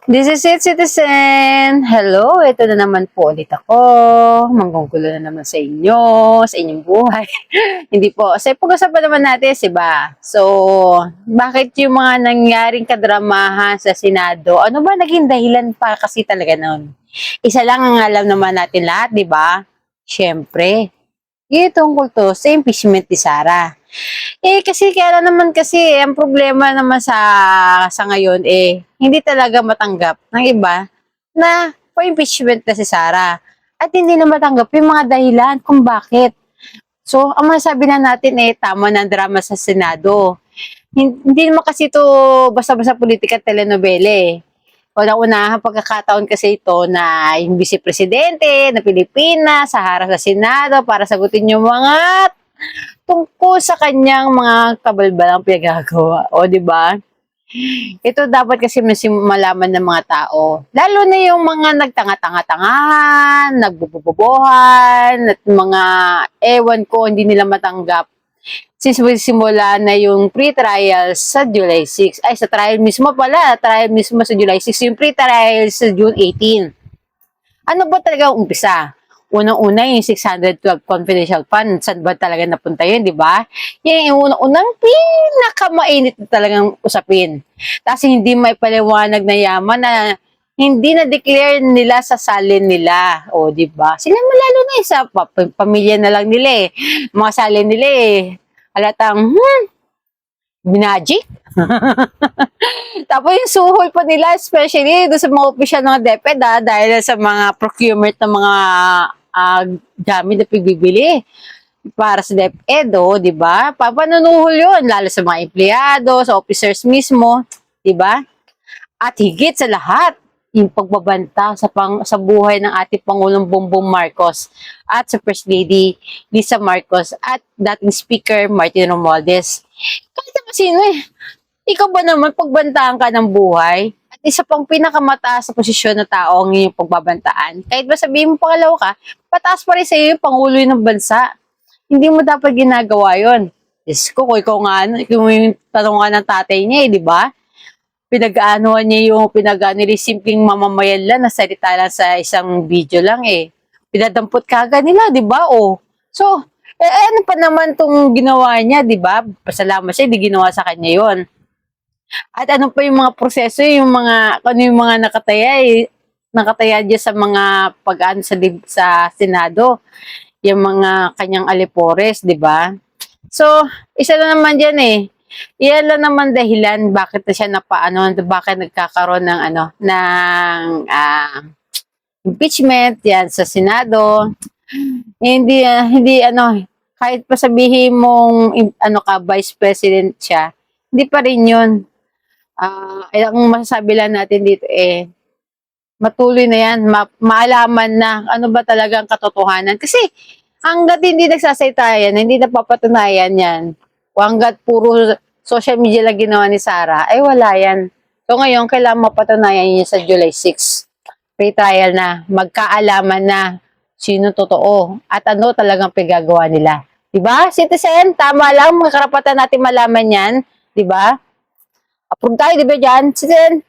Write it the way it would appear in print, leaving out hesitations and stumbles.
This is it, citizen! Hello, ito na naman po ulit ako. Manggugulo na naman sa inyo, sa inyong buhay. Hindi po. Kasi pag-usapan naman natin, diba? So, bakit yung mga nangyaring kadramahan sa Senado? Ano ba naging dahilan pa kasi talaga nun? Isa lang ang alam naman natin lahat, diba? Siyempre, yung tungkol to sa impeachment ni Sara. Kasi kaya naman kasi ang problema naman sa ngayon hindi talaga matanggap ng iba na for impeachment na si Sara. At hindi na matanggap yung mga dahilan kung bakit. So, ang masabi na natin tama na ang drama sa Senado. Hindi naman kasi ito basta-basta politika at telenovela Una-una, pagkakataon kasi ito na yung Vice Presidente na Pilipinas sa harap sa Senado para sagutin yung mga tungkol sa kanyang mga kabalbalang pinagagawa. O, di ba? Ito dapat kasi malaman ng mga tao. Lalo na yung mga nagtanga-tanga-tangahan, nagbubububuhan, at mga ewan ko, hindi nila matanggap. Since simula na yung pre-trial sa July 6. Ay, sa trial mismo pala. Trial mismo sa July 6. Yung pre-trial sa June 18. Ano ba talaga ang umpisa? Unang-una yung 612 confidential fund. Saan ba talaga napunta yun, di ba? Yan yung unang-unang pinakamainit na talagang usapin. Tapos hindi may paliwanag na yaman na hindi na-declare nila sa salin nila. O, di ba? Sila malalo na sa pamilya na lang nila Mga salin nila halatang, minagic. Tapos yung suhol pa nila, especially doon sa mga opisyal ng DepEd, dahil sa mga procurement ng mga gamit na pagbibili para sa DepEd, di ba? Papanunuhol yun, lalo sa mga empleyado, sa officers mismo, di ba? At higit sa lahat, yung pagbabanta sa buhay ng ating Pangulong Bongbong Marcos at sa First Lady Lisa Marcos at dating Speaker Martin Romualdez. Kahit naman sino ikaw ba naman pagbantaan ka ng buhay at isa pang pinakamataas sa posisyon na tao ang iyong pagbabantaan. Kahit ba sabihin mo pangalaw ka, pataas pa rin sa iyo yung Pangulo ng bansa. Hindi mo dapat ginagawa yon. Diyos ko, kung ikaw nga, kung yung tanong nga ng tatay niya di ba? Pinag-aanuhan niya yung simpleng mamamayan lang na salita lang sa isang video lang Pinadampot kaga nila, di ba? So, ano pa naman tong ginawa niya, di ba? Pasalamat siya, di ginawa sa kanya yon. At ano pa yung mga proseso, ano yung mga nakataya diyan sa mga pag-ano sa Senado, yung mga kanyang alipores, di ba? So, isa na naman diyan Iyan lang naman dahilan bakit na siya bakit nagkakaroon ng impeachment yan sa Senado. Hindi kahit pa sabihin mong vice president siya, hindi pa rin 'yun. Ang masasabi lang natin dito matuloy na yan, maalaman na ano ba talaga ang katotohanan. Kasi hanggat hindi nagsasalita yan, hindi napapatunayan yan, o hanggat puro social media lang ginawa ni Sara, ay wala yan. So ngayon, kailangan mapatunayan yun sa July 6. Pre-trial na, magkaalaman na sino totoo at ano talagang pagagawa nila. Diba? Citizen, tama lang, mga karapatan natin malaman yan. Diba? Approve tayo, di ba dyan? Citizen?